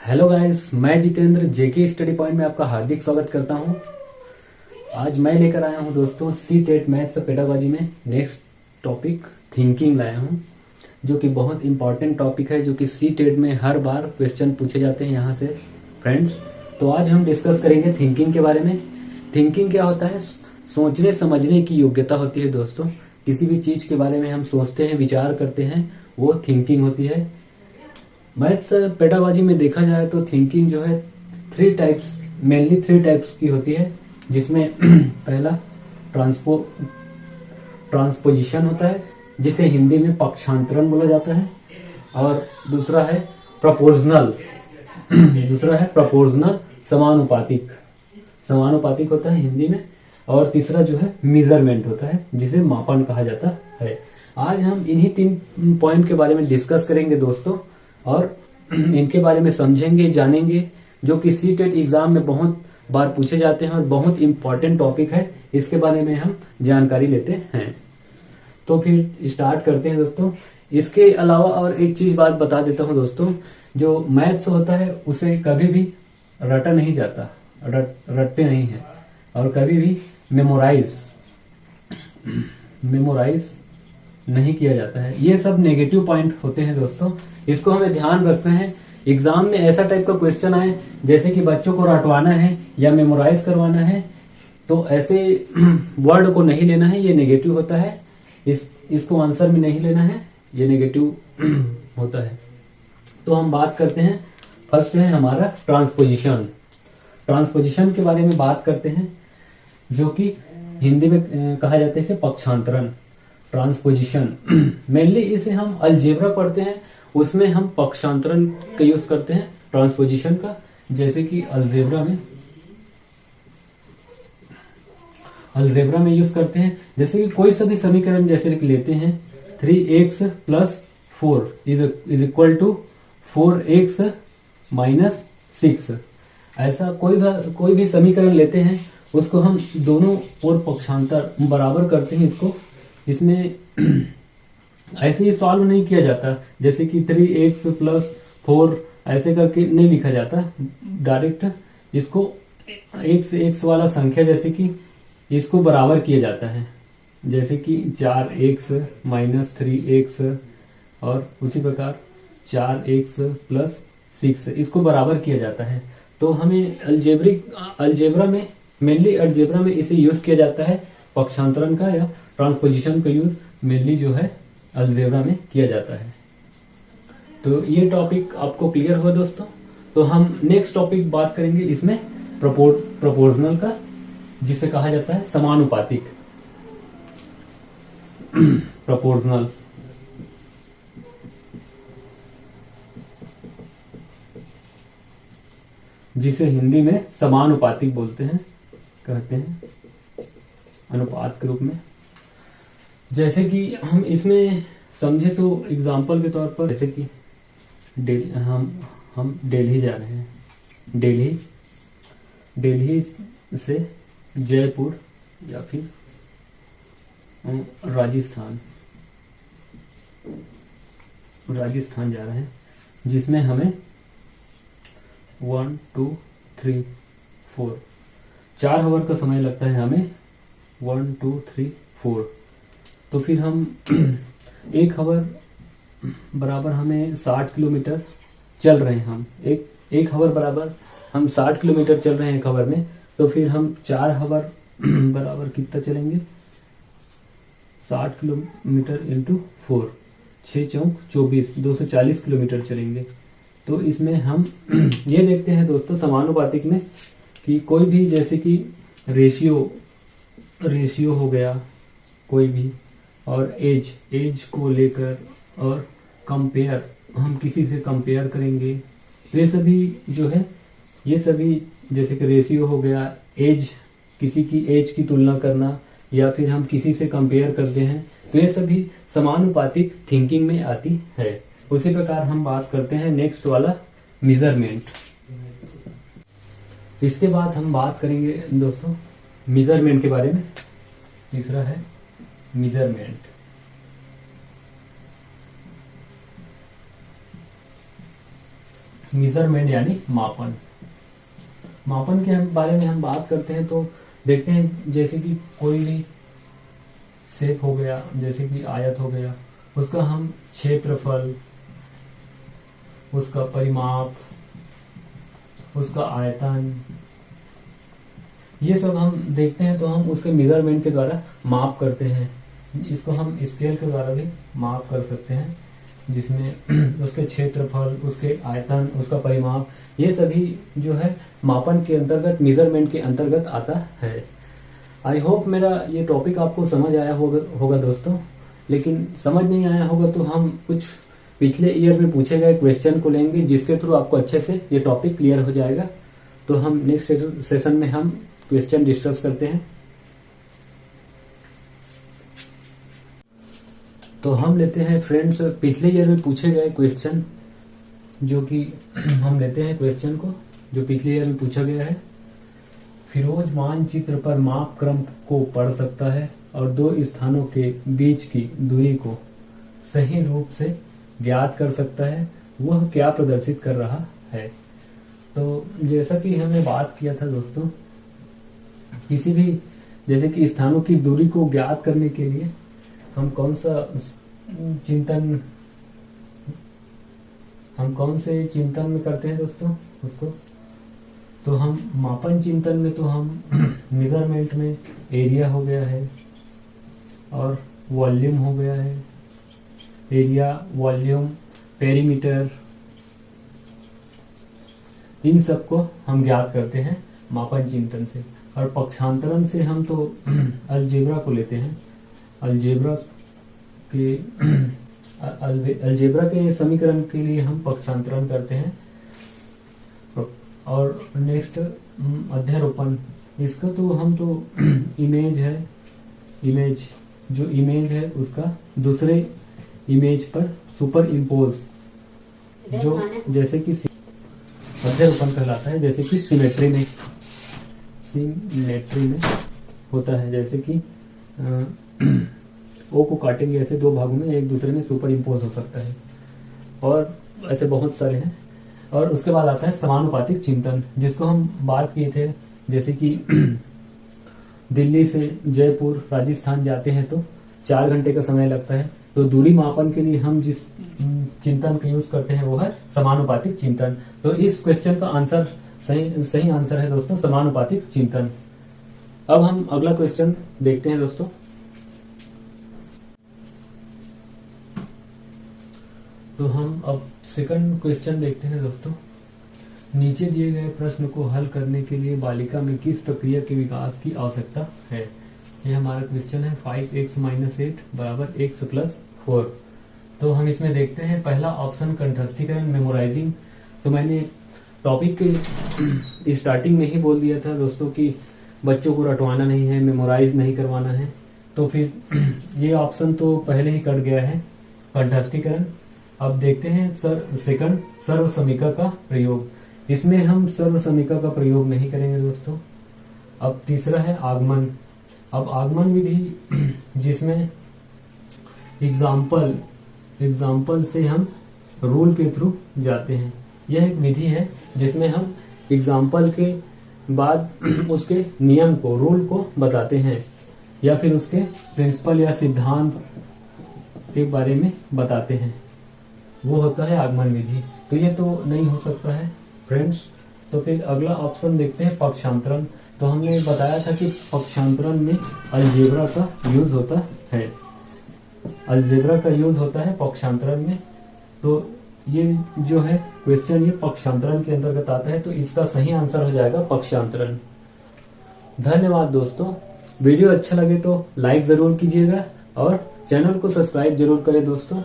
Hello guys, मैं जितेंद्र जेके study point में आपका हार्दिक स्वागत करता हूं। आज मैं लेकर आया हूं दोस्तों सी टेट मैथ्स पेडागोजी में नेक्स्ट टॉपिक थिंकिंग लाया हूं, जो कि बहुत इंपॉर्टेंट टॉपिक है, जो कि सी टेट में हर बार क्वेश्चन पूछे जाते हैं यहाँ से फ्रेंड्स। तो आज हम डिस्कस करेंगे थिंकिंग के बारे में। थिंकिंग क्या होता है? सोचने समझने की योग्यता होती है दोस्तों। किसी भी चीज के बारे में हम सोचते हैं, विचार करते हैं, वो थिंकिंग होती है। मैथ्स पेडागोजी में देखा जाए तो थिंकिंग जो है मेनली थ्री टाइप्स की होती है, जिसमें पहला ट्रांसपोजिशन होता है, जिसे हिंदी में पक्षांतरण बोला जाता है, और दूसरा है प्रोपोर्शनल समानुपातिक होता है हिंदी में, और तीसरा जो है मेजरमेंट होता है, जिसे मापन कहा जाता है। आज हम इन्हीं 3 पॉइंट के बारे में डिस्कस करेंगे दोस्तों, और इनके बारे में समझेंगे, जानेंगे, जो कि सी टेट एग्जाम में बहुत बार पूछे जाते हैं और बहुत इंपॉर्टेंट टॉपिक है। इसके बारे में हम जानकारी लेते हैं। तो फिर स्टार्ट करते हैं दोस्तों। इसके अलावा और एक चीज बात बता देता हूं दोस्तों, जो मैथ्स होता है उसे कभी भी रटा नहीं जाता, रटते नहीं है, और कभी भी मेमोराइज नहीं किया जाता है। ये सब नेगेटिव पॉइंट होते हैं दोस्तों, इसको हमें ध्यान रखना है। एग्जाम में ऐसा टाइप का क्वेश्चन आए जैसे कि बच्चों को रटवाना है या मेमोराइज करवाना है, तो ऐसे वर्ड को नहीं लेना है, ये नेगेटिव होता है। इसको आंसर में नहीं लेना है, ये नेगेटिव होता है। तो हम बात करते हैं, फर्स्ट है हमारा ट्रांसपोजिशन के बारे में बात करते हैं, जो कि हिंदी में कहा जाता है इसे पक्षांतरण। ट्रांसपोजिशन मेनली इसे हम अलजेब्रा पढ़ते हैं, उसमें हम पक्षांतरण का यूज करते हैं ट्रांसपोजिशन का। जैसे कि अलजेब्रा में यूज करते हैं, जैसे कि कोई सा भी समीकरण जैसे कि लेते हैं 3x + 4 is equal to 4x - 6। ऐसा कोई भी समीकरण लेते हैं, उसको हम दोनों ओर पक्षांतर बराबर करते हैं। इसमें ऐसे ही सॉल्व नहीं किया जाता, जैसे कि 3x + 4 ऐसे करके नहीं लिखा जाता डायरेक्ट। इसको एक से x वाला संख्या जैसे कि इसको बराबर किया जाता है, जैसे कि 4x - 3x, और उसी प्रकार 4x + 6, इसको बराबर किया जाता है। तो हमें अलजेब्रा में मेनली इसे यूज किया जाता है पक्षांतरण का, या ट्रांसपोजिशन का यूज मेनली जो है अलजेब्रा में किया जाता है। तो ये टॉपिक आपको क्लियर हुआ दोस्तों। तो हम नेक्स्ट टॉपिक बात करेंगे इसमें प्रोपोर्शनल का, जिसे कहा जाता है समानुपातिक। प्रोपोर्शनल जिसे हिंदी में समानुपातिक कहते हैं, अनुपात के रूप में। जैसे कि हम इसमें समझे तो एग्जांपल के तौर पर, जैसे कि हम दिल्ली जा रहे हैं, दिल्ली से जयपुर या फिर राजस्थान जा रहे हैं, जिसमें हमें 1 2 3 4 4 आवर का समय लगता है हमें। 1 2 3 4, तो फिर हम 1 आवर बराबर हमें 60 किलोमीटर चल रहे हैं। हम एक आवर बराबर हम 60 किलोमीटर चल रहे हैं 1 आवर में। तो फिर हम 4 आवर बराबर कितना चलेंगे? 60 किलोमीटर × 4, 6 चौक 24, 240 किलोमीटर चलेंगे। तो इसमें हम ये देखते हैं दोस्तों समानुपातिक में, कि कोई भी जैसे कि रेशियो हो गया कोई भी, और एज को लेकर, और कंपेयर, हम किसी से कंपेयर करेंगे। ये सभी जो है, ये सभी जैसे कि रेशियो हो गया, किसी की एज की तुलना करना, या फिर हम किसी से कंपेयर करते हैं, तो ये सभी समानुपातिक थिंकिंग में आती है। उसी प्रकार हम बात करते हैं नेक्स्ट वाला मेजरमेंट। इसके बाद हम बात करेंगे दोस्तों मेजरमेंट के बारे में। तीसरा है मेजरमेंट। मेजरमेंट यानी मापन। मापन के बारे में हम बात करते हैं तो देखते हैं जैसे कि कोई भी शेप हो गया, जैसे कि आयत हो गया, उसका हम क्षेत्रफल, उसका परिमाप, उसका आयतन, ये सब हम देखते हैं तो हम उसके मेजरमेंट के द्वारा माप करते हैं। इसको हम स्केल के द्वारा भी माप कर सकते हैं, जिसमें उसके क्षेत्रफल, उसके आयतन, उसका परिमाप, ये सभी जो है मापन के अंतर्गत, मेजरमेंट के अंतर्गत आता है। आई होप मेरा ये टॉपिक आपको समझ आया होगा दोस्तों। लेकिन समझ नहीं आया होगा तो हम कुछ पिछले ईयर में पूछे गए क्वेश्चन को लेंगे, जिसके थ्रू आपको अच्छे से ये टॉपिक क्लियर हो जाएगा। तो हम नेक्स्ट सेशन में हम क्वेश्चन डिस्कस करते हैं। तो हम लेते हैं फ्रेंड्स पिछले ईयर में पूछे गए क्वेश्चन, जो कि हम लेते हैं क्वेश्चन को जो पिछले ईयर में पूछा गया है। फिरोज मानचित्र पर माप क्रम को पढ़ सकता है और दो स्थानों के बीच की दूरी को सही रूप से ज्ञात कर सकता है। वह क्या प्रदर्शित कर रहा है? तो जैसा कि हमने बात किया था दोस्तों, किसी भी जैसे कि स्थानों की दूरी को ज्ञात करने के लिए हम कौन से चिंतन में करते हैं दोस्तों उसको? तो हम मापन चिंतन में तो हम मेजरमेंट में एरिया हो गया है और वॉल्यूम हो गया है। एरिया, वॉल्यूम, पेरीमीटर, इन सब को हम ज्ञात करते हैं मापन चिंतन से। और पक्षांतरण से हम तो अलजेब्रा को लेते हैं। अलजेब्रा के समीकरण के लिए हम पक्षांतरण करते हैं। और नेक्स्ट अध्यारोपण, इसका तो हम तो इमेज जो इमेज है उसका दूसरे इमेज पर सुपर इम्पोज, जो जैसे कि अध्यारोपण कहलाता है, जैसे कि सिमेट्री में होता है। जैसे कि ओ को काटेंगे ऐसे दो भागों में, एक दूसरे में सुपर इम्पोज हो सकता है, और ऐसे बहुत सारे हैं। और उसके बाद आता है समानुपातिक चिंतन, जिसको हम बात किए थे। जैसे कि दिल्ली से जयपुर राजस्थान जाते हैं तो 4 घंटे का समय लगता है। तो दूरी मापन के लिए हम जिस चिंतन का यूज करते हैं वो है समानुपातिक चिंतन। तो इस क्वेश्चन का आंसर सही आंसर है दोस्तों समानुपातिक चिंतन। अब हम अगला क्वेश्चन देखते हैं दोस्तों। तो हम अब सेकंड क्वेश्चन देखते हैं दोस्तों। नीचे दिए गए प्रश्न को हल करने के लिए बालिका में किस प्रक्रिया के विकास की आवश्यकता है? यह हमारा क्वेश्चन है। 5x - 8 = x + 4। तो हम इसमें देखते हैं पहला ऑप्शन कंठस्थीकरण, मेमोराइजिंग। तो मैंने टॉपिक के स्टार्टिंग में ही बोल दिया था दोस्तों कि बच्चों को रटवाना नहीं है, मेमोराइज नहीं करवाना है। तो फिर ये ऑप्शन तो पहले ही कट गया है, कंठस्थीकरण। अब देखते हैं सेकंड, सर्व समीका का प्रयोग। इसमें हम सर्व समीका का प्रयोग नहीं करेंगे दोस्तों। अब तीसरा है आगमन। अब आगमन विधि, जिसमें एग्जाम्पल से हम रूल के थ्रू जाते हैं। यह एक विधि है जिसमें हम एग्जाम्पल के बाद उसके नियम को, रूल को बताते हैं, या फिर उसके प्रिंसिपल या सिद्धांत के बारे में बताते हैं। वो होता है आगमन विधि। तो ये तो नहीं हो सकता है फ्रेंड्स। तो फिर अगला ऑप्शन देखते हैं पक्षांतरण। तो हमने बताया था कि पक्षांतरण में अलजेब्रा का यूज होता है। अलजेब्रा का यूज होता है पक्षांतरण में। तो ये जो है क्वेश्चन, ये पक्षांतरण के अंतर्गत आता है। तो इसका सही आंसर हो जाएगा पक्षांतरण। धन्यवाद दोस्तों। वीडियो अच्छा लगे तो लाइक जरूर कीजिएगा और चैनल को सब्सक्राइब जरूर करें दोस्तों।